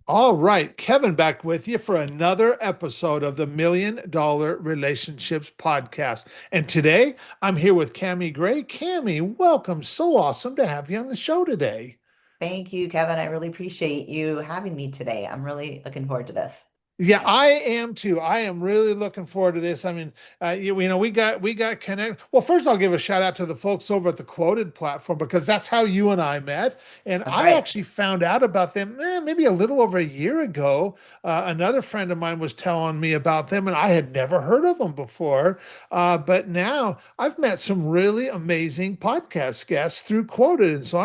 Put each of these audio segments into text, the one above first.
All right, Kevin back with you for another episode of the $1 Million Relationships Podcast. And today I'm here with Cami Gray. Cami, welcome. So awesome to have you on the show today. Thank you, Kevin. I really appreciate you having me today. I'm really looking forward to this. Yeah, I am too. I am really looking forward to this. I mean, we got connected. Well, first I'll give a shout out to the folks over at the Quoted platform because that's how you and I met. And That's I right. actually found out about them maybe a little over a year ago. Another friend of mine was telling me about them, and I had never heard of them before. But now I've met some really amazing podcast guests through Quoted, and so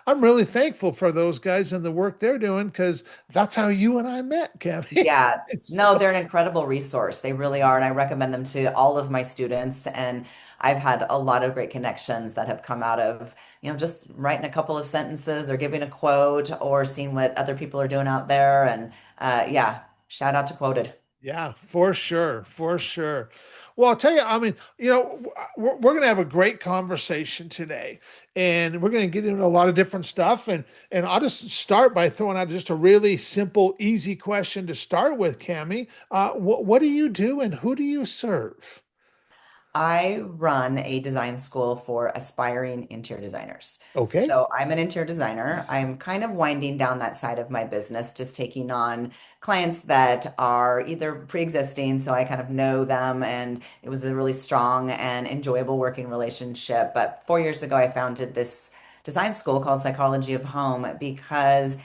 I'm really thankful for those guys and the work they're doing because that's how you and I met, Cami. Yeah. It's No, they're an incredible resource. They really are. And I recommend them to all of my students. And I've had a lot of great connections that have come out of, just writing a couple of sentences or giving a quote or seeing what other people are doing out there. And yeah, shout out to Quoted. Yeah, for sure, for sure. Well, I'll tell you, I mean, we're going to have a great conversation today, and we're going to get into a lot of different stuff. And I'll just start by throwing out just a really simple, easy question to start with, Cami. What do you do, and who do you serve? I run a design school for aspiring interior designers. Okay. So I'm an interior designer. I'm kind of winding down that side of my business, just taking on clients that are either pre-existing, so I kind of know them, and it was a really strong and enjoyable working relationship. But 4 years ago, I founded this design school called Psychology of Home because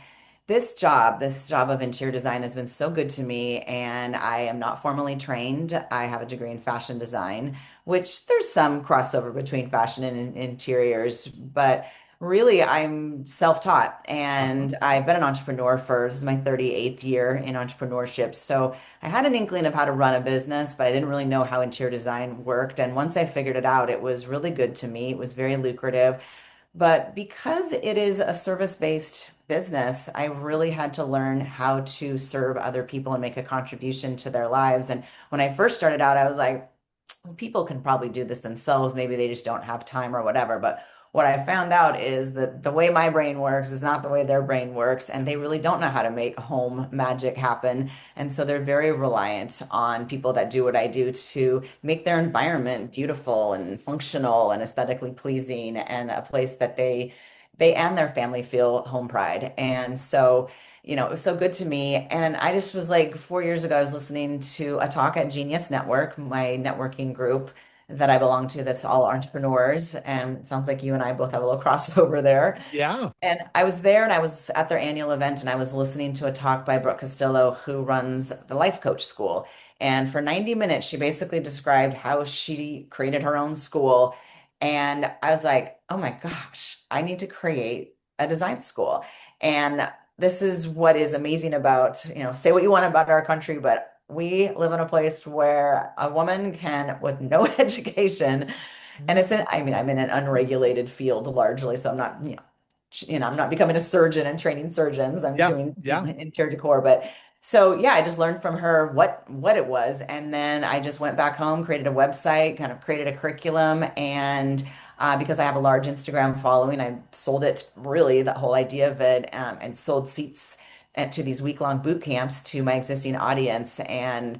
this job of interior design has been so good to me, and I am not formally trained. I have a degree in fashion design, which there's some crossover between fashion and interiors, but really I'm self-taught, Uh-huh. and I've been an entrepreneur for this is my 38th year in entrepreneurship. So I had an inkling of how to run a business, but I didn't really know how interior design worked. And once I figured it out, it was really good to me. It was very lucrative. But because it is a service-based business, I really had to learn how to serve other people and make a contribution to their lives. And when I first started out, I was like, "Well, people can probably do this themselves. Maybe they just don't have time or whatever." But what I found out is that the way my brain works is not the way their brain works, and they really don't know how to make home magic happen. And so they're very reliant on people that do what I do to make their environment beautiful and functional and aesthetically pleasing and a place that they and their family feel home pride. And so it was so good to me. And I just was like, 4 years ago, I was listening to a talk at Genius Network, my networking group that I belong to, that's all entrepreneurs. And it sounds like you and I both have a little crossover there. Yeah. And I was there and I was at their annual event and I was listening to a talk by Brooke Castillo, who runs the Life Coach School. And for 90 minutes, she basically described how she created her own school. And I was like, oh my gosh, I need to create a design school. And this is what is amazing about, say what you want about our country, but we live in a place where a woman can, with no education, and I mean, I'm in an unregulated field largely, so I'm not, I'm not becoming a surgeon and training surgeons. I'm Yeah. doing Yeah. interior decor, but so yeah, I just learned from her what it was, and then I just went back home, created a website, kind of created a curriculum, and because I have a large Instagram following, I sold it really the whole idea of it, and sold seats to these week-long boot camps to my existing audience, and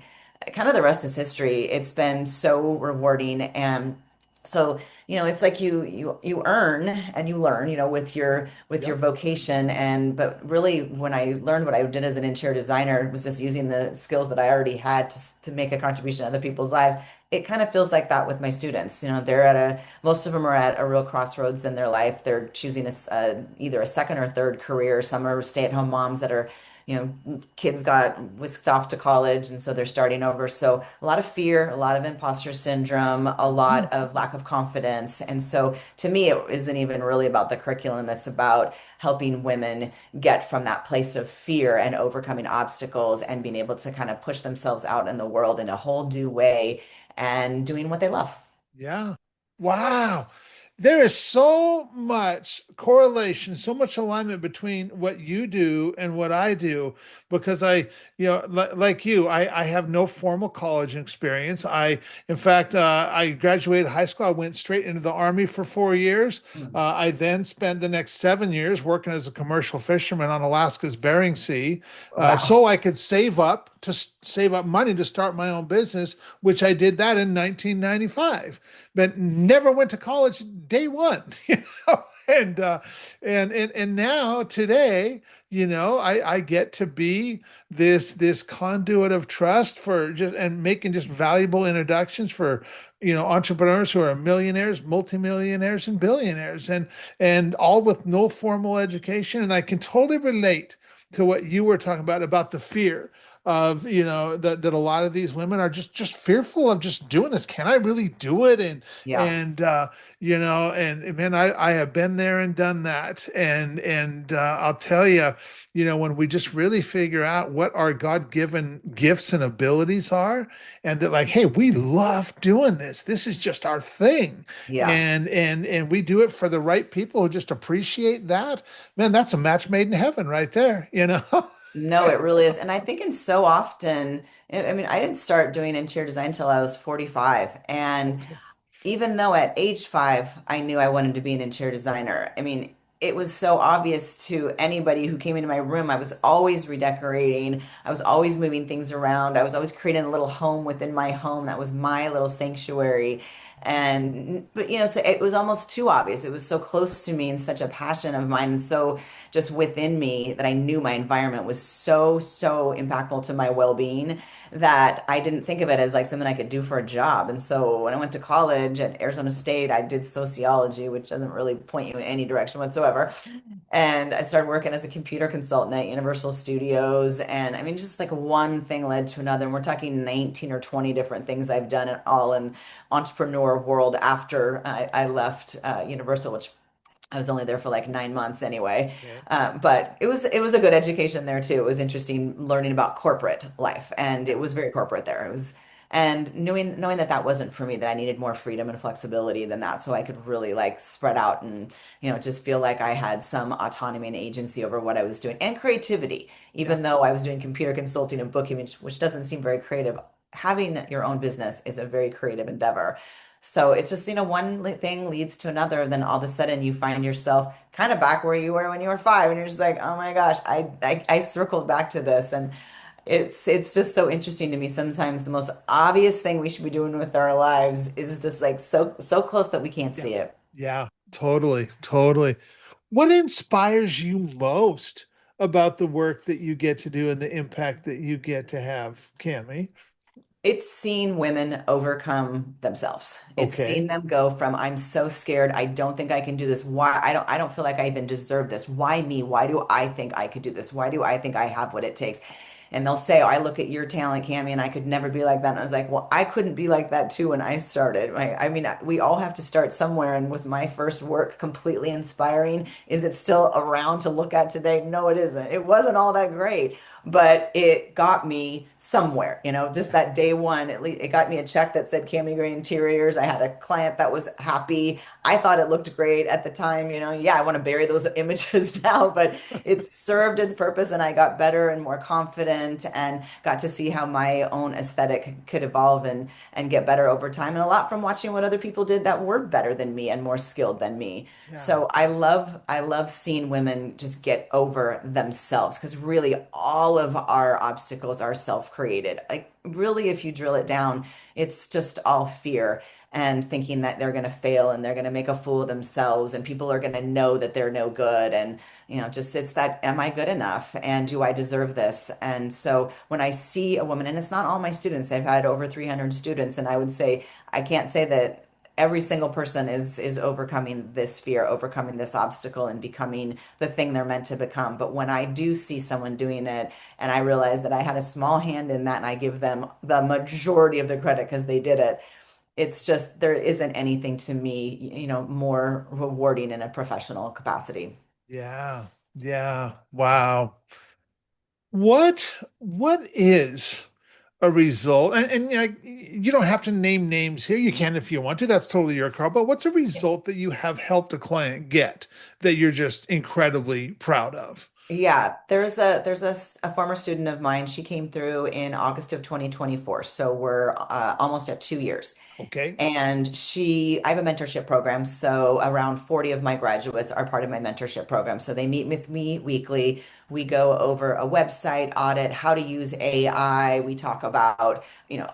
kind of the rest is history. It's been so rewarding, and so it's like you earn and you learn, with your Yep. vocation. And but really, when I learned what I did as an interior designer, was just using the skills that I already had to make a contribution to other people's lives. It kind of feels like that with my students. Most of them are at a real crossroads in their life. They're choosing either a second or third career. Some are stay-at-home moms that are, kids got whisked off to college, and so they're starting over. So a lot of fear, a lot of imposter syndrome, a lot of lack of confidence. And so to me, it isn't even really about the curriculum. It's about helping women get from that place of fear and overcoming obstacles and being able to kind of push themselves out in the world in a whole new way and doing what they love. Yeah. Wow. there is so much correlation, so much alignment between what you do and what I do because like you, I have no formal college experience. In fact, I graduated high school. I went straight into the Army for 4 years. Mm. I then spent the next 7 years working as a commercial fisherman on Alaska's Bering Sea, Wow. so I could save up money to start my own business, which I did that in 1995 but never went to college day one, you know. And now today, I get to be this conduit of trust for just and making just valuable introductions for entrepreneurs who are millionaires, multimillionaires, and billionaires, and all with no formal education. And I can totally relate to what you were talking about the fear of that a lot of these women are just fearful of just doing this. Can I really do it? Yeah. And man, I have been there and done that. And I'll tell you, when we just really figure out what our God-given gifts and abilities are, and that like, hey, we love doing this. This is just our thing. Yeah. And we do it for the right people who just appreciate that. Man, that's a match made in heaven right there, you know? No, it It's really is. And I think it's so often, I mean, I didn't start doing interior design until I was 45. And okay. even though at age 5, I knew I wanted to be an interior designer. I mean, it was so obvious to anybody who came into my room. I was always redecorating. I was always moving things around. I was always creating a little home within my home that was my little sanctuary. And, but so it was almost too obvious. It was so close to me and such a passion of mine, and so just within me that I knew my environment was so, so impactful to my well-being that I didn't think of it as like something I could do for a job. And so when I went to college at Arizona State, I did sociology, which doesn't really point you in any direction whatsoever. And I started working as a computer consultant at Universal Studios. And I mean, just like one thing led to another. And we're talking 19 or 20 different things I've done it all in entrepreneur world after I left Universal, which I was only there for like 9 months anyway. Okay. But it was a good education there too. It was interesting learning about corporate life, and it Yeah. was very corporate there. It was, and knowing that that wasn't for me, that I needed more freedom and flexibility than that, so I could really like spread out and just feel like I had some autonomy and agency over what I was doing and creativity. Yeah. Even though I was doing computer consulting and bookkeeping, which doesn't seem very creative, having your own business is a very creative endeavor. So it's just, one thing leads to another. Then all of a sudden you find yourself kind of back where you were when you were 5, and you're just like, oh my gosh, I circled back to this. And it's just so interesting to me. Sometimes the most obvious thing we should be doing with our lives is just like so, so close that we can't Yeah. see it. Yeah. Totally. Totally. What inspires you most about the work that you get to do and the impact that you get to have, Cami? It's seeing women overcome themselves. It's seeing Okay. them go from I'm so scared, I don't think I can do this. Why I don't feel like I even deserve this. Why me? Why do I think I could do this? Why do I think I have what it takes? And they'll say, oh, I look at your talent, Cami, and I could never be like that. And I was like, well, I couldn't be like that too when I started. I mean, we all have to start somewhere. And was my first work completely inspiring? Is it still around to look at today? No, it isn't. It wasn't all that great, but it got me somewhere, just Yeah. that day one, at least it got me a check that said Cami Gray Interiors. I had a client that was happy. I thought it looked great at the time, yeah, I want to bury those images now, but it served its purpose, and I got better and more confident and got to see how my own aesthetic could evolve and get better over time, and a lot from watching what other people did that were better than me and more skilled than me. Yeah. So I love seeing women just get over themselves, because really all of our obstacles are self-created. Like really, if you drill it down, it's just all fear and thinking that they're going to fail and they're going to make a fool of themselves and people are going to know that they're no good. And just it's that, am I good enough and do I deserve this? And so when I see a woman, and it's not all my students, I've had over 300 students, and I would say I can't say that every single person is overcoming this fear, overcoming this obstacle, and becoming the thing they're meant to become. But when I do see someone doing it and I realize that I had a small hand in that, and I give them the majority of the credit because they did it, it's just there isn't anything to me, more rewarding in a professional capacity. Yeah. Yeah. Wow. What is a result, and you know, you don't have to name names here. You can if you want to. That's totally your call. But what's a result that you have helped a client get that you're just incredibly proud of? Yeah, a former student of mine. She came through in August of 2024, so we're almost at 2 years. Okay. And I have a mentorship program. So around 40 of my graduates are part of my mentorship program. So they meet with me weekly. We go over a website audit, how to use AI. We talk about,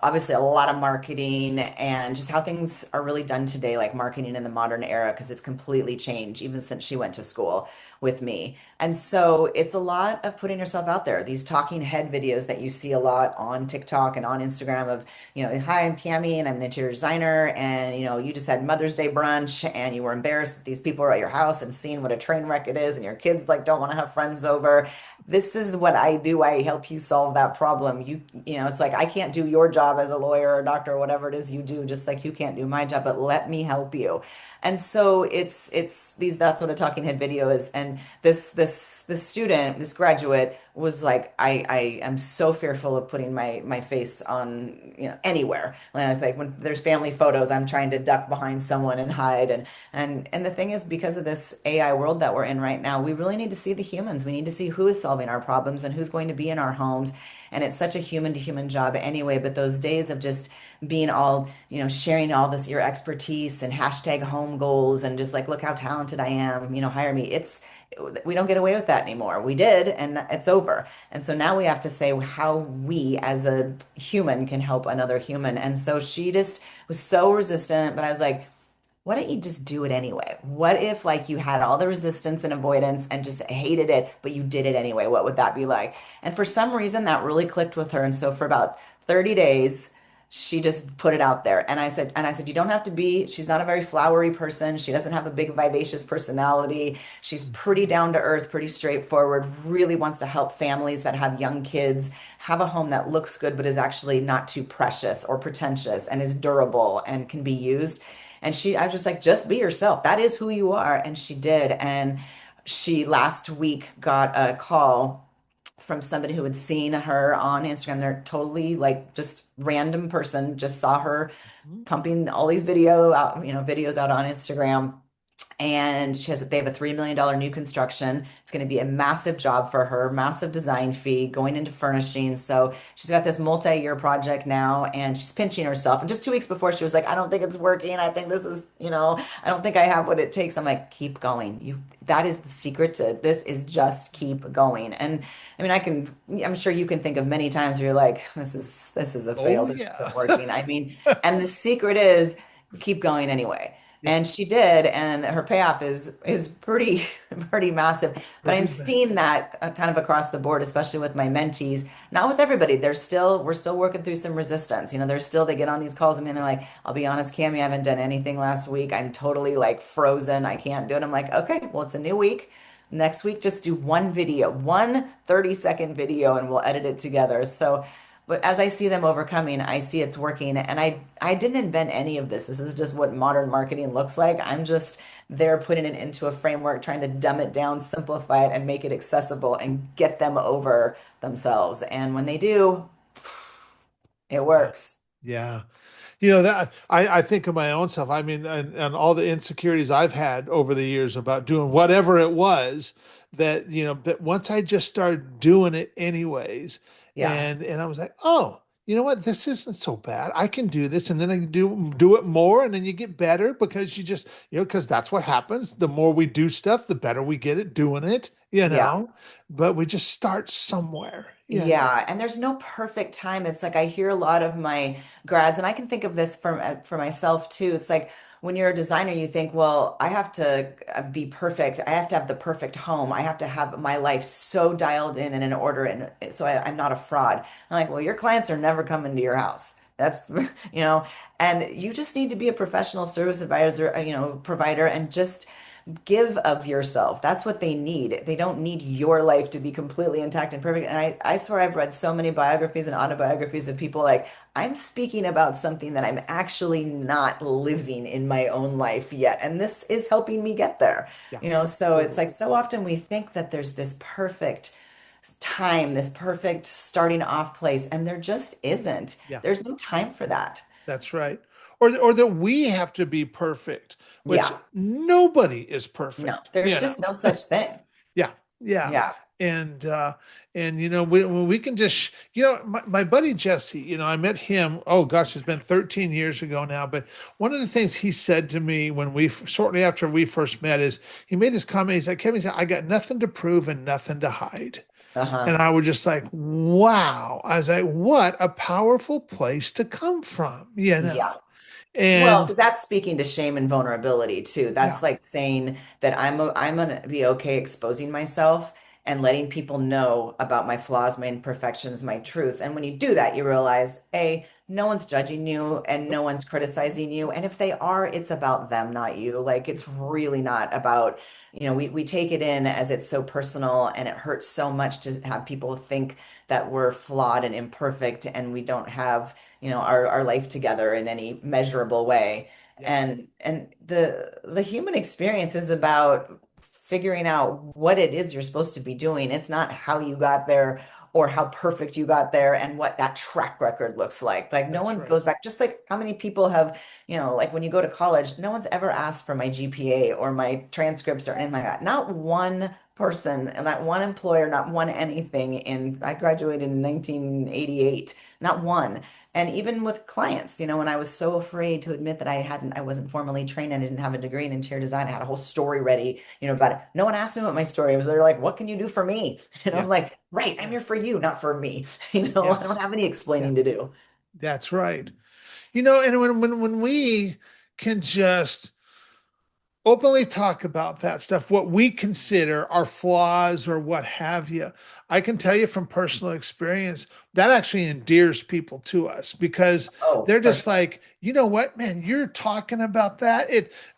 obviously a lot of marketing and just how things are really done today, like marketing in the modern era, because it's completely changed even since she went to school with me. And so it's a lot of putting yourself out there. These talking head videos that you see a lot on TikTok and on Instagram of, hi, I'm Cami and I'm an interior designer. And, you just had Mother's Day brunch and you were embarrassed that these people are at your house and seeing what a train wreck it is. And your kids like don't want to have friends over. This is what I do. I help you solve that problem. It's like I can't do your job as a lawyer or doctor or whatever it is you do, just like you can't do my job, but let me help you. And so that's what a talking head video is. And this student, this graduate was like, I am so fearful of putting my face on, anywhere. And it's like when there's family photos, I'm trying to duck behind someone and hide. And the thing is, because of this AI world that we're in right now, we really need to see the humans. We need to see who is solving our problems and who's going to be in our homes. And it's such a human to human job anyway. But those days of just being all, sharing all this, your expertise and hashtag home goals and just like, look how talented I am, hire me. We don't get away with that anymore. We did, and it's over. And so now we have to say how we as a human can help another human. And so she just was so resistant, but I was like, why don't you just do it anyway? What if like you had all the resistance and avoidance and just hated it, but you did it anyway? What would that be like? And for some reason that really clicked with her. And so for about 30 days, she just put it out there. And I said, you don't have to be, she's not a very flowery person. She doesn't have a big vivacious personality. She's pretty down to earth, pretty straightforward, really wants to help families that have young kids have a home that looks good, but is actually not too precious or pretentious and is durable and can be used. I was just like, just be yourself. That is who you are. And she did. And she last week got a call from somebody who had seen her on Instagram. They're totally like just random person, just saw her Mhm. pumping all these videos out on Instagram, and they have a $3 million new construction. It's going to be a massive job for her, massive design fee going into furnishing. So she's got this multi-year project now, and she's pinching herself. And just 2 weeks before, she was like, I don't think it's working. I think this is, I don't think I have what it takes. I'm like, keep going. That is the secret to this, is just keep going. And I mean, I'm sure you can think of many times where you're like, this is a fail. Oh This yeah. isn't working. I mean, and the secret is keep going anyway. Yeah. And she did, and her payoff is pretty pretty massive. But I'm Pretty bad. seeing that kind of across the board, especially with my mentees. Not with everybody. We're still working through some resistance. They get on these calls with me and they're like, I'll be honest, Cami, I haven't done anything last week. I'm totally like frozen. I can't do it. I'm like, okay, well, it's a new week. Next week, just do one video, one 30-second video, and we'll edit it together. So but as I see them overcoming, I see it's working. And I didn't invent any of this. This is just what modern marketing looks like. I'm just there putting it into a framework, trying to dumb it down, simplify it, and make it accessible and get them over themselves. And when they do, it Yeah. works. Yeah. That I think of my own self. I mean, and all the insecurities I've had over the years about doing whatever it was that, but once I just started doing it anyways, Yeah. and I was like, oh, you know what? This isn't so bad. I can do this, and then I can do it more, and then you get better because because that's what happens. The more we do stuff, the better we get at doing it. Yeah. But we just start somewhere. Yeah, and there's no perfect time. It's like I hear a lot of my grads, and I can think of this for myself too. It's like when you're a designer, you think, well, I have to be perfect. I have to have the perfect home. I have to have my life so dialed in and in order, and so I'm not a fraud. I'm like, well, your clients are never coming to your house. That's, you know, and you just need to be a professional service advisor, provider, and just give of yourself. That's what they need. They don't need your life to be completely intact and perfect. And I swear I've read so many biographies and autobiographies of people like, I'm speaking about something that I'm actually not living in my own life yet. And this is helping me get there. Yeah. So it's Totally. like so often we think that there's this perfect time, this perfect starting off place, and there just isn't. Yeah, There's no time for that. that's right. Or that we have to be perfect, which Yeah. nobody is No, perfect, there's just no such thing. Yeah, yeah. Yeah. And we can just my buddy Jesse, I met him, oh gosh, it's been 13 years ago now, but one of the things he said to me when shortly after we first met is he made this comment. He's like, Kevin, he said, I got nothing to prove and nothing to hide. And Uh-huh. I was just like, wow. I was like, what a powerful place to come from, Yeah. Well, And because that's speaking to shame and vulnerability too. That's yeah, like saying that I'm gonna be okay exposing myself and letting people know about my flaws, my imperfections, my truths. And when you do that, you realize, A, no one's judging you and nope, no one's criticizing you. And if they are, it's about them, not you. Like yeah, it's really not about, we take it in as it's so personal and it hurts so much to have people think that we're flawed and imperfect and we don't have our life together in any measurable way. yeah, And the human experience is about figuring out what it is you're supposed to be doing. It's not how you got there or how perfect you got there and what that track record looks like. Like no that's one right. goes back, just like how many people have, like when you go to college, no one's ever asked for my GPA or my transcripts or anything like that. Not one person and not one employer, not one anything. I graduated in 1988, not one. And even with clients, when I was so afraid to admit that I wasn't formally trained and I didn't have a degree in interior design, I had a whole story ready, about it. No one asked me what my story was. They're like, what can you do for me? I'm Yeah, like, right, I'm yeah, here for you, not for me. I don't yes, have any yeah, explaining to do. that's right. And when we can just openly talk about that stuff, what we consider our flaws or what have you, I can tell you from personal experience that actually endears people to us because Oh, they're for just sure. like, you know what, man, you're talking about that.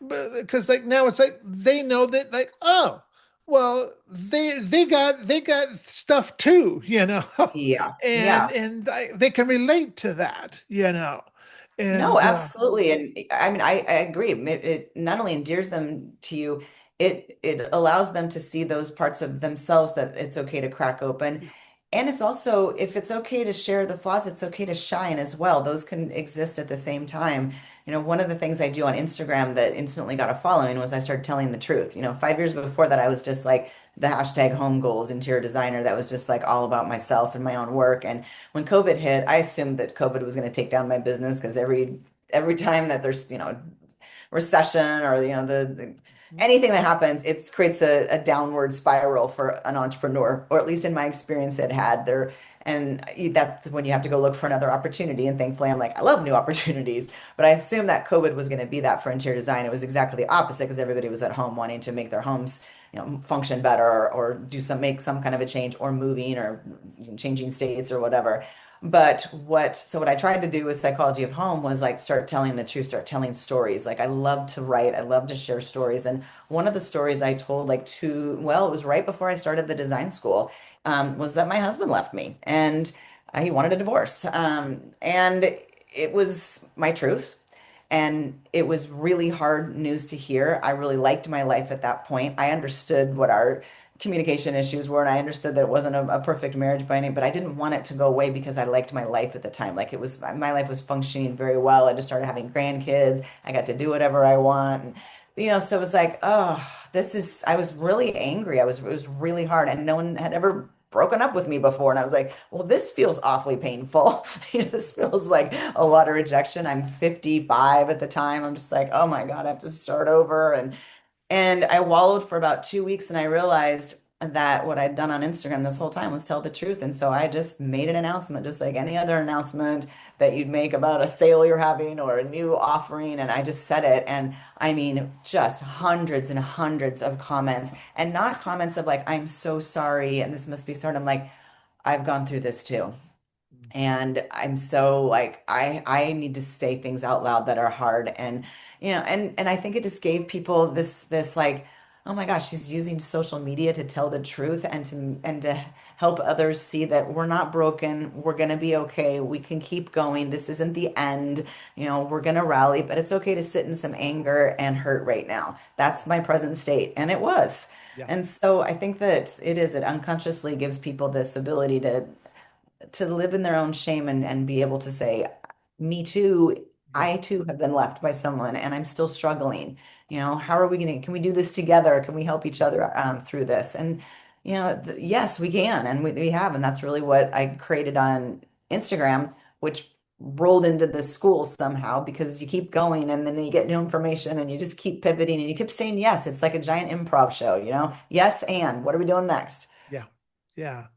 Because like now it's like they know that like, oh, well, they got stuff too, Yeah. and Yeah. they can relate to that, No, and absolutely. And I mean, I agree. It not only endears them to you, it allows them to see those parts of themselves that it's okay to crack open. yeah, And it's also, if it's okay to share the flaws, it's okay to shine as well. Those can exist at the same time. One of the things I do on Instagram that instantly got a following was I started telling the truth. 5 years before that, I was just like the hashtag home goals interior designer that was just like all about myself and my own work. And when COVID hit, I assumed that COVID was going to take down my business because every time that there's, recession or anything that happens, it creates a downward spiral for an entrepreneur, or at least in my experience, it had there. And that's when you have to go look for another opportunity. And thankfully, I'm like, I love new opportunities. But I assumed that COVID was going to be that for interior design. It was exactly the opposite because everybody was at home wanting to make their homes, function better or make some kind of a change or moving or changing states or whatever. So what I tried to do with Psychology of Home was like start telling the truth, start telling stories. Like I love to write, I love to share stories. And one of the stories I told it was right before I started the design school, was that my husband left me and he wanted a divorce. And it was my truth. And it was really hard news to hear. I really liked my life at that point. I understood what our communication issues were, and I understood that it wasn't a perfect marriage by any, but I didn't want it to go away because I liked my life at the time. Like my life was functioning very well. I just started having grandkids. I got to do whatever I want. And, so it was like, oh, I was really angry. It was really hard, and no one had ever broken up with me before. And I was like, well, this feels awfully painful. This feels like a lot of rejection. I'm 55 at the time. I'm just like, oh my God, I have to start over. And I wallowed for about 2 weeks and I realized that what I'd done on Instagram this whole time was tell the truth. And so I just made an announcement, just like any other announcement that you'd make about a sale you're having or a new offering. And I just said it. And I mean, just hundreds and hundreds of comments, and not comments of like, I'm so sorry and this must be started. I'm like, I've gone through this too. And I'm so like I need to say things out loud that are hard. And and I think it just gave people this like, oh my gosh, she's using social media to tell the truth and to help others see that we're not broken, we're going to be okay, we can keep going, this isn't the end, we're going to rally, but it's okay to sit in some anger and hurt right now. That's my present state, and it was. Yeah. And so I think that it unconsciously gives people this ability to live in their own shame and be able to say, me too, Yeah. I too have been left by someone and I'm still struggling. How are we going to, can we do this together? Can we help each other through this? And, yes, we can. And we have. And that's really what I created on Instagram, which rolled into the school somehow because you keep going and then you get new information and you just keep pivoting and you keep saying yes. It's like a giant improv show, Yes, and what are we doing next? Yeah. Yeah.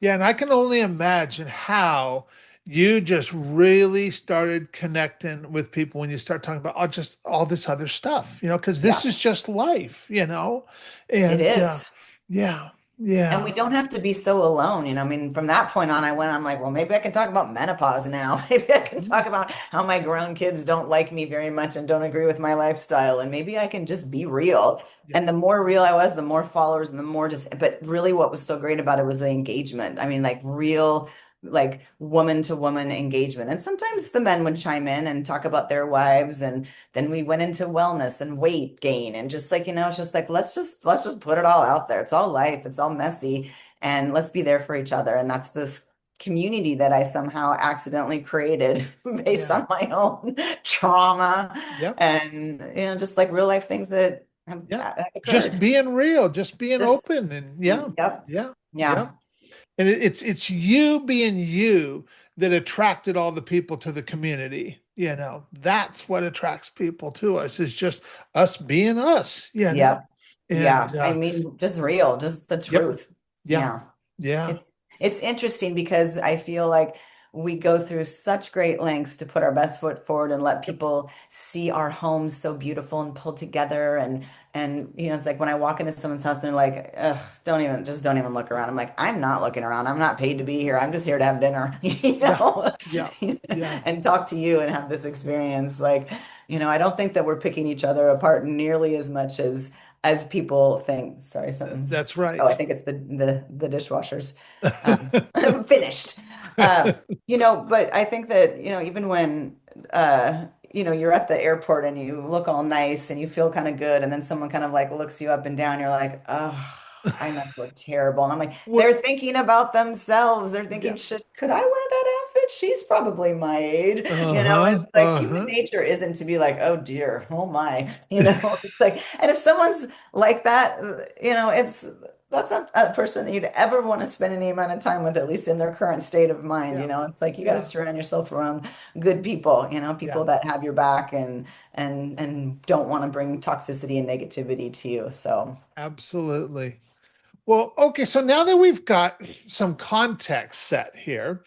Yeah, and I can only imagine how you just really started connecting with people when you start talking about just all this other stuff, because this Yeah, is just life, it and is. yeah, And we yeah, don't have to be so alone. I mean, from that point on, I'm like, well, maybe I can talk about menopause now. Maybe I can mhm, talk about how my grown kids don't like me very much and don't agree with my lifestyle. And maybe I can just be real. yeah, And the more real I was, the more followers and the more but really what was so great about it was the engagement. I mean, like real, like woman to woman engagement. And sometimes the men would chime in and talk about their wives and then we went into wellness and weight gain and just like, it's just like let's just put it all out there. It's all life, it's all messy, and let's be there for each other. And that's this community that I somehow accidentally created based yeah, on my own trauma yep, and just like real life things that yeah. have Just occurred. being real, just being Just open, and yeah, yep. yeah, Yeah. yeah. And it's you being you that attracted all the people to the community. That's what attracts people to us, is just us being us, Yep. and Yeah. I mean, just real, just the yep, truth. yeah, Yeah. yeah, It's interesting because I feel like we go through such great lengths to put our best foot forward and let yep, people see our homes so beautiful and pulled together and it's like when I walk into someone's house they're like, ugh, don't even look around. I'm like, I'm not looking around. I'm not paid to be here. I'm just here to have dinner, yeah, yeah, yeah. and talk to you and have this experience. Like, I don't think that we're picking each other apart nearly as much as people think. Sorry, something's. That's Oh, I right. think it's the dishwashers. Finished. But I think that, even when you're at the airport and you look all nice and you feel kind of good, and then someone kind of like looks you up and down, you're like, oh, I must look terrible. And I'm like, What? they're thinking about themselves. They're thinking, Yeah. could I wear that outfit? She's probably my age. Uh-huh. It's like human Uh-huh. nature isn't to be like, oh dear, oh my, it's like, and if someone's like that, that's not a person that you'd ever want to spend any amount of time with, at least in their current state of mind. Yeah. It's like you got to Yeah. surround yourself around good people, Yeah. people that have your back and don't want to bring toxicity and negativity to you. So, Absolutely. Well, okay, so now that we've got some context set here,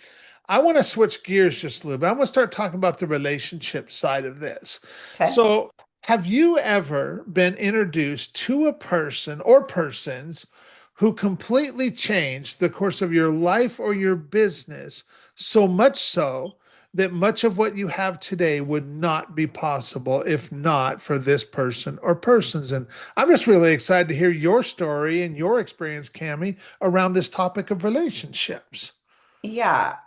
I want to switch gears just a little bit. I want to start talking about the relationship side of this. okay. So, have you ever been introduced to a person or persons who completely changed the course of your life or your business, so much so that much of what you have today would not be possible if not for this person or persons? And I'm just really excited to hear your story and your experience, Cami, around this topic of relationships. Yeah,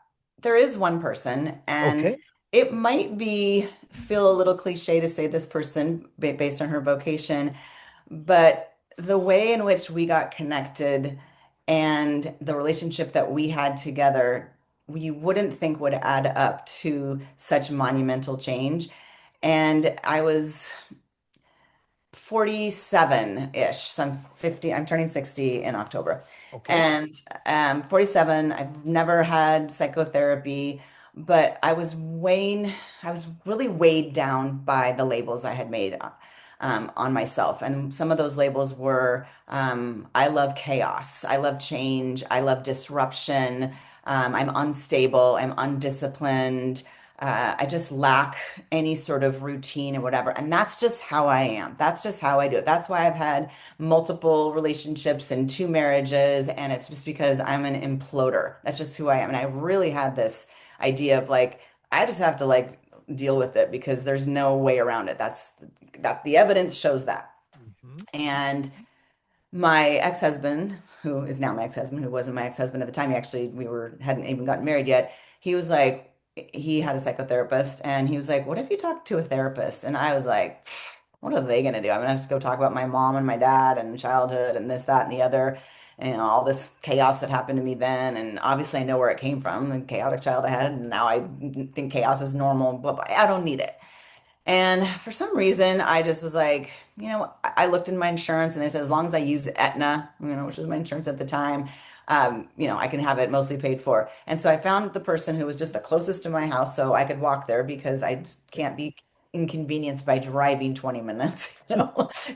there is one person, and Okay. it might be feel a little cliche to say this person based on her vocation, but the way in which we got connected and the relationship that we had together, we wouldn't think would add up to such monumental change. And I was 47-ish. So I'm 50, I'm turning 60 in October. Okay. And 47, I've never had psychotherapy, but I was really weighed down by the labels I had made on myself. And some of those labels were I love chaos, I love change, I love disruption, I'm unstable, I'm undisciplined. I just lack any sort of routine or whatever. And that's just how I am. That's just how I do it. That's why I've had multiple relationships and two marriages. And it's just because I'm an imploder. That's just who I am. And I really had this idea of like, I just have to like deal with it because there's no way around it. That the evidence shows that. Mhm. And my ex-husband, who is now my ex-husband, who wasn't my ex-husband at the time, we were hadn't even gotten married yet. He was like, he had a psychotherapist, and he was like, "What if you talk to a therapist?" And I was like, what are they going to do? I'm going to have to go talk about my mom and my dad and childhood and this, that, and the other, and all this chaos that happened to me then. And obviously, I know where it came from, the chaotic child I had, and now I think chaos is normal. Blah, blah. I don't need it. And for some reason, I just was like, I looked in my insurance and they said, as long as I use Aetna, which was my insurance at the time, I can have it mostly paid for. And so I found the person who was just the closest to my house so I could walk there because I just can't be inconvenienced by driving 20 minutes,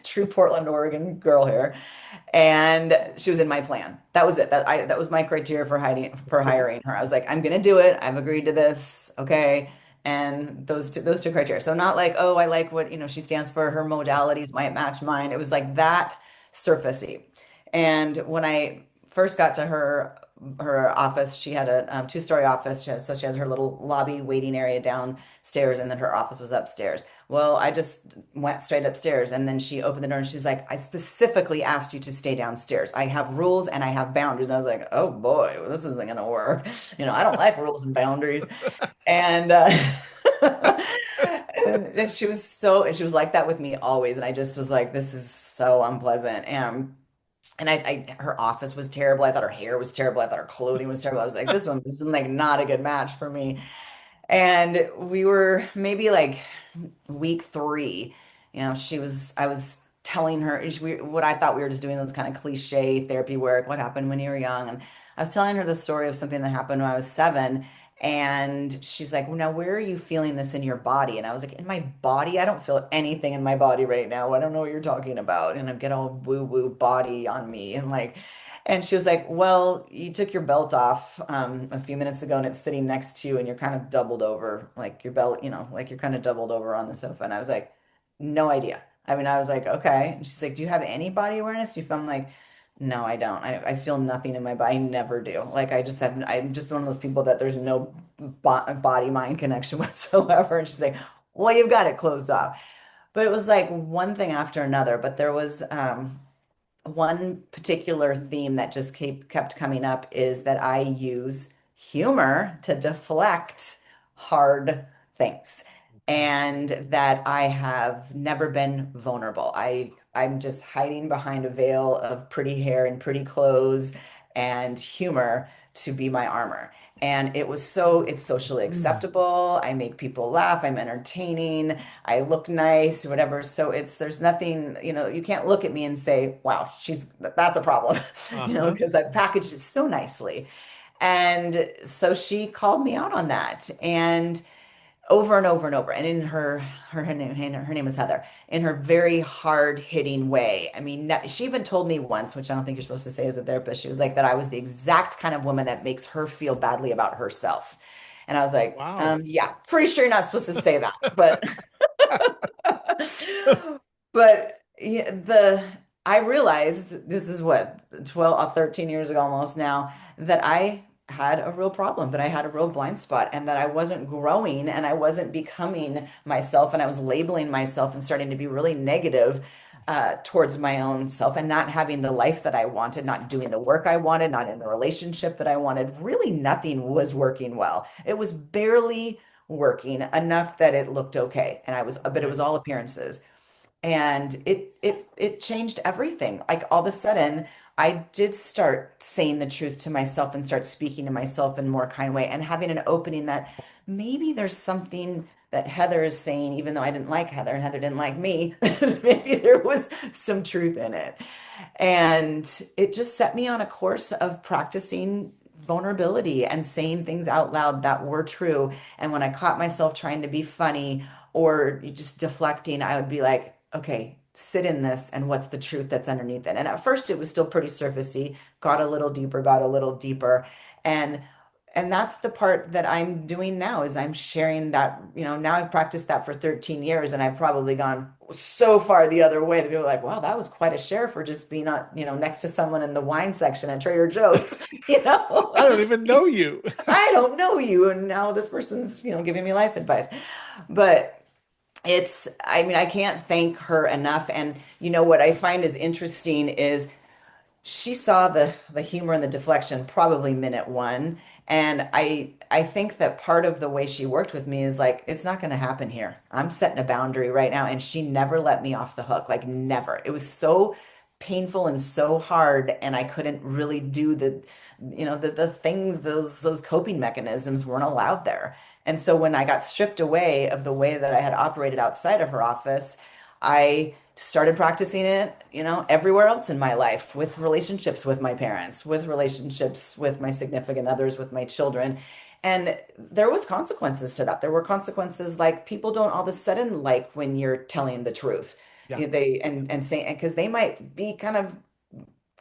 true Portland, Oregon girl here. And she was in my plan. That was it. That was my criteria for hiring her. I was like, I'm gonna do it. I've agreed to this. Okay. And those two criteria. So not like, oh, I like what, she stands for, her modalities might match mine. It was like that surfacey. And when I first got to her office, she had a two-story office. So she had her little lobby waiting area downstairs, and then her office was upstairs. Well, I just went straight upstairs, and then she opened the door and she's like, I specifically asked you to stay downstairs. I have rules and I have boundaries. And I was like, oh boy, well, this isn't gonna work. I don't like rules and boundaries. And and she was like that with me always. And I just was like, this is so unpleasant. And her office was terrible. I thought her hair was terrible. I thought her clothing was terrible. I was like, this is like not a good match for me. And we were maybe like week three. I was telling her what I thought we were just doing those kind of cliche therapy work. What happened when you were young? And I was telling her the story of something that happened when I was 7. And she's like, well, now where are you feeling this in your body? And I was like, in my body? I don't feel anything in my body right now. I don't know what you're talking about. And I get all woo woo body on me. And she was like, well, you took your belt off a few minutes ago and it's sitting next to you and you're kind of doubled over, like your belt, like you're kind of doubled over on the sofa. And I was like, no idea. I mean, I was like, okay. And she's like, do you have any body awareness? Do you feel? I'm like, no, I don't. I feel nothing in my body. I never do. Like I'm just one of those people that there's no body mind connection whatsoever. And she's like, well, you've got it closed off. But it was like one thing after another. But there was one particular theme that just kept coming up is that I use humor to deflect hard things and that I have never been vulnerable. I'm just hiding behind a veil of pretty hair and pretty clothes and humor to be my armor. And it's socially Mm. acceptable. I make people laugh. I'm entertaining. I look nice, whatever. So there's nothing, you can't look at me and say, wow, that's a problem, Uh-huh. because I've packaged it so nicely. And so she called me out on that. And over and over and over. And in her name is Heather, in her very hard hitting way. I mean, she even told me once, which I don't think you're supposed to say as a therapist, she was like that I was the exact kind of woman that makes her feel badly about herself. And I was like, Wow. yeah, pretty sure you're not supposed to say that, but but yeah, I realized this is what 12 13 years ago almost now that I had a real problem, that I had a real blind spot, and that I wasn't growing and I wasn't becoming myself, and I was labeling myself and starting to be really negative towards my own self and not having the life that I wanted, not doing the work I wanted, not in the relationship that I wanted. Really, nothing was working well. It was barely working enough that it looked okay, but it Yeah. was all appearances. And it changed everything. Like all of a sudden, I did start saying the truth to myself and start speaking to myself in a more kind way and having an opening that maybe there's something that Heather is saying, even though I didn't like Heather and Heather didn't like me, maybe there was some truth in it. And it just set me on a course of practicing vulnerability and saying things out loud that were true. And when I caught myself trying to be funny or just deflecting, I would be like, okay, sit in this and what's the truth that's underneath it. And at first it was still pretty surfacey, got a little deeper. And that's the part that I'm doing now is I'm sharing that, now I've practiced that for 13 years and I've probably gone so far the other way that people are like, wow, that was quite a share for just being on, next to someone in the wine section at Trader Joe's, you know. I don't even know you. I don't know you and now this person's, giving me life advice. But I mean, I can't thank her enough. And what I find is interesting is she saw the humor and the deflection probably minute one, And I think that part of the way she worked with me is like, it's not going to happen here. I'm setting a boundary right now. And she never let me off the hook, like never. It was so painful and so hard, and I couldn't really do the things, those coping mechanisms weren't allowed there. And so when I got stripped away of the way that I had operated outside of her office, I started practicing it, everywhere else in my life, with relationships with my parents, with relationships with my significant others, with my children. And there was consequences to that. There were consequences like people don't all of a sudden like when you're telling the truth. Yeah. They and say because they might be kind of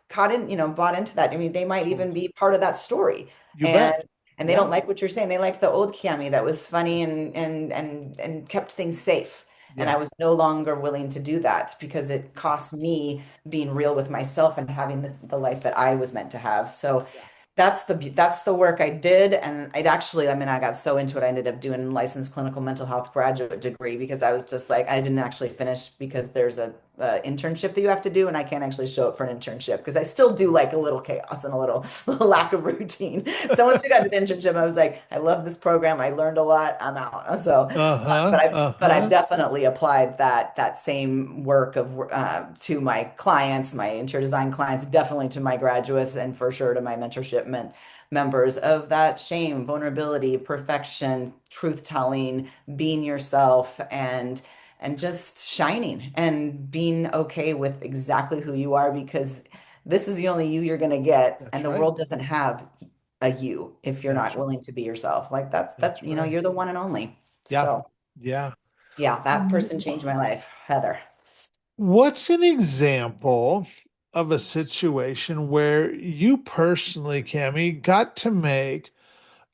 caught in, bought into that. I mean, they might even Totally. be part of that story. You And bet. they Yeah. don't like what you're saying. They like the old Cammy that was funny and kept things safe. And I Yeah. was no longer willing to do that because it cost me being real with myself and having the life that I was meant to have. So Yeah. that's the work I did. And I'd actually, I mean, I got so into it, I ended up doing a licensed clinical mental health graduate degree because I was just like, I didn't actually finish because there's a internship that you have to do, and I can't actually show up for an internship because I still do like a little chaos and a little, little lack of routine. So once we got to the internship, I was like, I love this program. I learned a lot. I'm out. So, Uh-huh. but I've Uh-huh. definitely applied that same work of to my clients, my interior design clients, definitely to my graduates, and for sure to my mentorship members of that shame, vulnerability, perfection, truth telling, being yourself, and just shining and being okay with exactly who you are because this is the only you you're going to get, and That's the right. world doesn't have a you if you're That's not right. willing to be yourself. Like that's that, That's right. you're the one and only. Yeah. So Yeah. yeah, that person changed my life, Heather. What's an example of a situation where you personally, Cami, got to make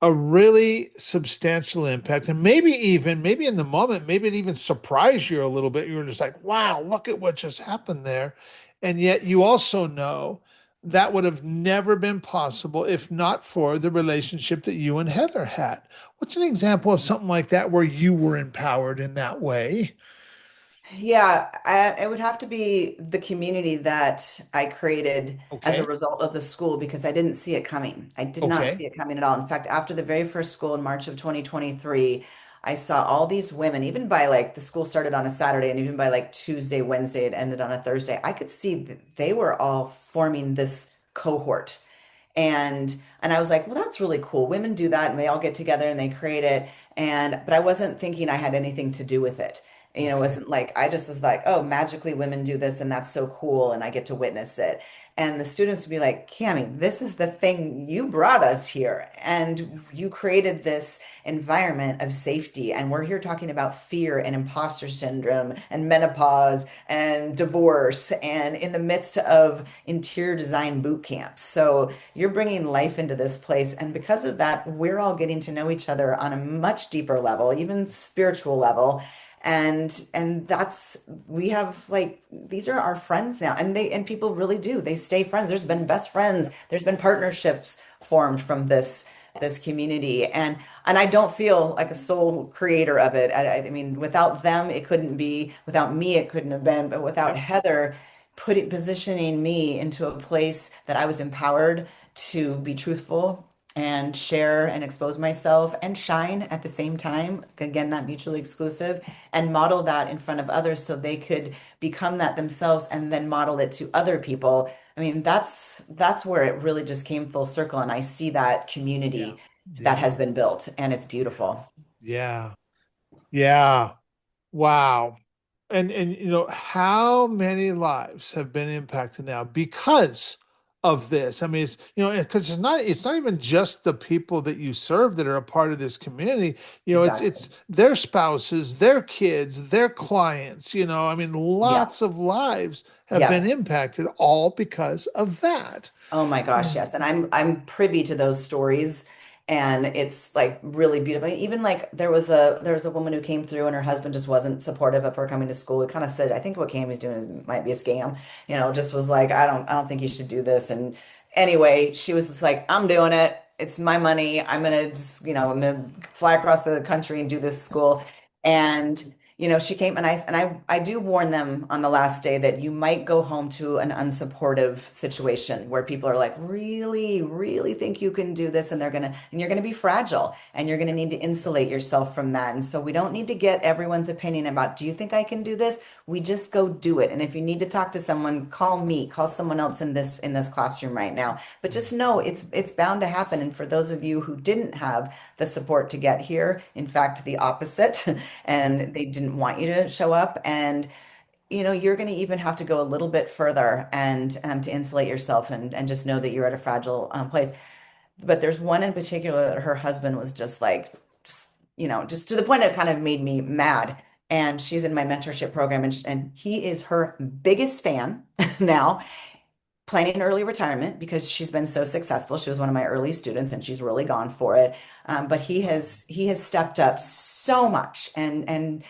a really substantial impact, and maybe in the moment, maybe it even surprised you a little bit. You were just like, wow, look at what just happened there. And yet you also know that would have never been possible if not for the relationship that you and Heather had. What's an example of something like that where you were empowered in that way? Yeah, it would have to be the community that I created as a Okay. result of the school because I didn't see it coming. I did not Okay. see it coming at all. In fact, after the very first school in March of 2023, I saw all these women, even by like the school started on a Saturday, and even by like Tuesday, Wednesday, it ended on a Thursday. I could see that they were all forming this cohort. And I was like, well, that's really cool. Women do that and they all get together and they create it. And but I wasn't thinking I had anything to do with it. It Okay. wasn't like I just was like, oh, magically women do this and that's so cool and I get to witness it. And the students would be like, Cami, this is the thing you brought us here. And you created this environment of safety. And we're here talking about fear and imposter syndrome and menopause and divorce and in the midst of interior design boot camps. So you're bringing life into this place. And because of that, we're all getting to know each other on a much deeper level, even spiritual level. And that's we have like these are our friends now. And people really do. They stay friends. There's been best friends. There's been partnerships formed from this community. And I don't feel like a sole creator of it. I mean, without them, it couldn't be, without me, it couldn't have been, but without Yep. Heather positioning me into a place that I was empowered to be truthful and share and expose myself and shine at the same time. Again, not mutually exclusive, and model that in front of others so they could become that themselves and then model it to other people. I mean, that's where it really just came full circle. And I see that Yeah. community that Yeah. has been built and it's Yeah. beautiful. Yeah. Yeah. Wow. And how many lives have been impacted now because of this? I mean, it's because it's not even just the people that you serve that are a part of this community. It's Exactly. their spouses, their kids, their clients, I mean, Yeah. lots of lives have been Yep. impacted all because of that. Oh my gosh, yes. And I'm privy to those stories, and it's like really beautiful. Even like there was a woman who came through and her husband just wasn't supportive of her coming to school. He kind of said, I think what Cammy's doing might be a scam. Just was like, I don't think you should do this. And anyway, she was just like, I'm doing it. It's my money. I'm gonna just, I'm gonna fly across the country and do this school. And She came and I do warn them on the last day that you might go home to an unsupportive situation where people are like, really, really think you can do this, and you're gonna be fragile and you're gonna need to insulate yourself from that. And so we don't need to get everyone's opinion about, do you think I can do this? We just go do it. And if you need to talk to someone, call me, call someone else in this classroom right now. But just know it's bound to happen. And for those of you who didn't have the support to get here, in fact, the opposite, and they didn't want you to show up. And you're going to even have to go a little bit further and to insulate yourself and just know that you're at a fragile place. But there's one in particular that her husband was just like, just to the point it kind of made me mad. And she's in my mentorship program, and he is her biggest fan now, planning early retirement because she's been so successful. She was one of my early students and she's really gone for it. But he has stepped up so much and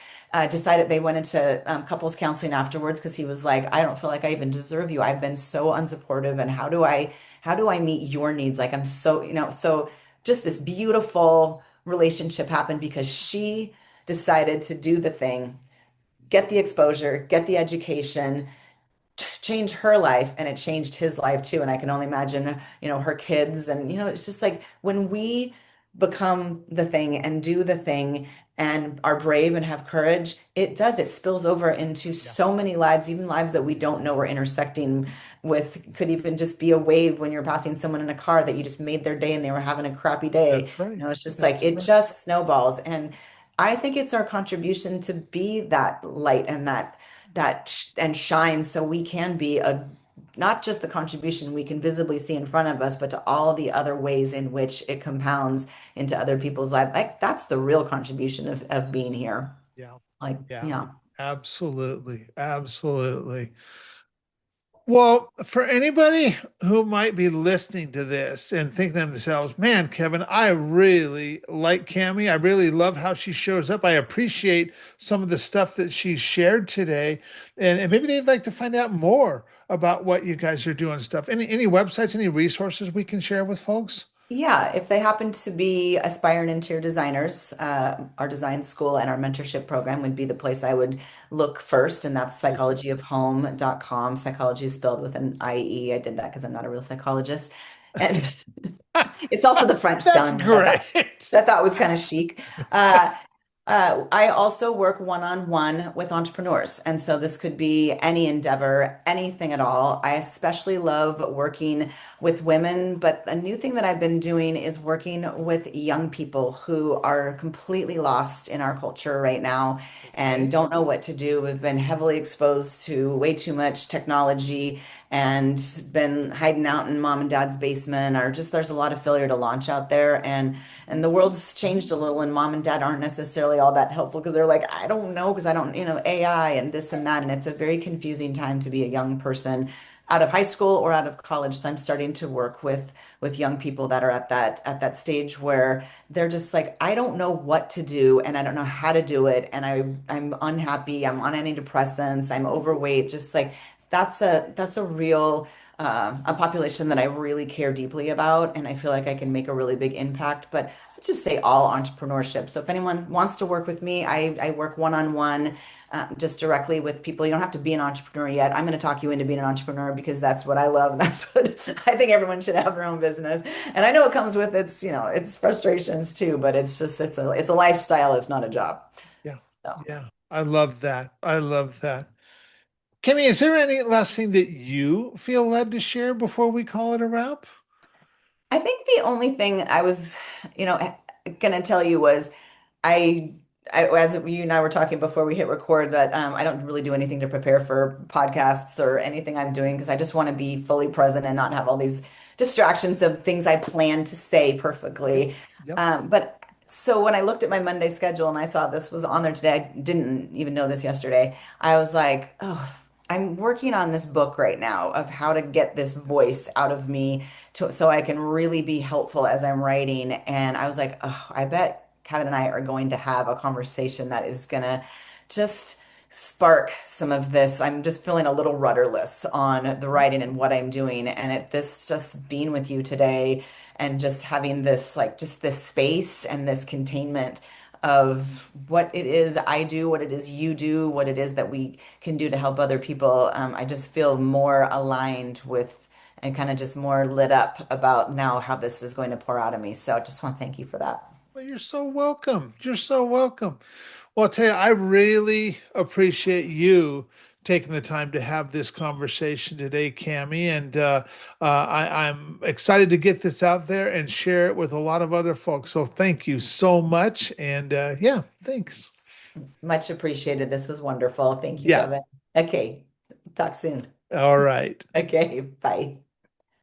decided they went into couples counseling afterwards because he was like, I don't feel like I even deserve you. I've been so unsupportive, and how do I meet your needs? Like I'm so just this beautiful relationship happened because she decided to do the thing, get the exposure, get the education, change her life, and it changed his life too. And I can only imagine, her kids. And it's just like when we become the thing and do the thing and are brave and have courage, it spills over into Yeah, so many lives, even lives that we don't know we're intersecting with. Could even just be a wave when you're passing someone in a car that you just made their day and they were having a crappy day. that's right. It's just like That's it right. just snowballs. And I think it's our contribution to be that light and and shine, so we can be a not just the contribution we can visibly see in front of us, but to all the other ways in which it compounds into other people's lives. Like that's the real contribution of being here. Yeah. Like, Yeah. yeah. Absolutely. Absolutely. Well, for anybody who might be listening to this and thinking to themselves, man, Kevin, I really like Cami. I really love how she shows up. I appreciate some of the stuff that she shared today. And maybe they'd like to find out more about what you guys are doing stuff. Any websites, any resources we can share with folks? Yeah, if they happen to be aspiring interior designers, our design school and our mentorship program would be the place I would look first, and that's psychologyofhome.com. Psychology is spelled with an IE. I did that because I'm not a real psychologist. And it's also the French That's spelling, which I thought great. I thought was kind of chic. Uh, I also work one-on-one with entrepreneurs. And so this could be any endeavor, anything at all. I especially love working with women, but a new thing that I've been doing is working with young people who are completely lost in our culture right now and Okay. don't know what to do. We've been heavily exposed to way too much technology and been hiding out in mom and dad's basement, or just there's a lot of failure to launch out there. And the world's changed a little, and mom and dad aren't necessarily all that helpful because they're like, I don't know, because I don't, AI and this and that. And it's a very confusing time to be a young person out of high school or out of college. So I'm starting to work with young people that are at that stage where they're just like, I don't know what to do and I don't know how to do it. And I'm unhappy, I'm on antidepressants, I'm overweight, just like that's a real a population that I really care deeply about, and I feel like I can make a really big impact. But let's just say all entrepreneurship. So if anyone wants to work with me, I work one-on-one, just directly with people. You don't have to be an entrepreneur yet. I'm going to talk you into being an entrepreneur because that's what I love. That's what I think everyone should have their own business. And I know it comes with its frustrations too, but it's a lifestyle. It's not a job. Yeah. So. Yeah. I love that. I love that. Kimmy, is there any last thing that you feel led to share before we call it a wrap? I think the only thing I was, gonna tell you was I, as you and I were talking before we hit record, that I don't really do anything to prepare for podcasts or anything I'm doing because I just want to be fully present and not have all these distractions of things I plan to say Yep. perfectly. Yep. But so when I looked at my Monday schedule and I saw this was on there today, I didn't even know this yesterday. I was like, oh, I'm working on this book right now of how to get this voice out of me so I can really be helpful as I'm writing. And I was like, oh, I bet Kevin and I are going to have a conversation that is going to just spark some of this. I'm just feeling a little rudderless on the writing and what I'm doing. And this just being with you today and just having this, like, just this space and this containment of what it is I do, what it is you do, what it is that we can do to help other people. I just feel more aligned with and kind of just more lit up about now how this is going to pour out of me. So I just want to thank you for that. Well, you're so welcome. You're so welcome. Well, I'll tell you, I really appreciate you taking the time to have this conversation today, Cami, and I'm excited to get this out there and share it with a lot of other folks. So thank you so much, and yeah, thanks. Much appreciated. This was wonderful. Thank you, Yeah, Kevin. Okay, talk soon. all right. Okay, bye.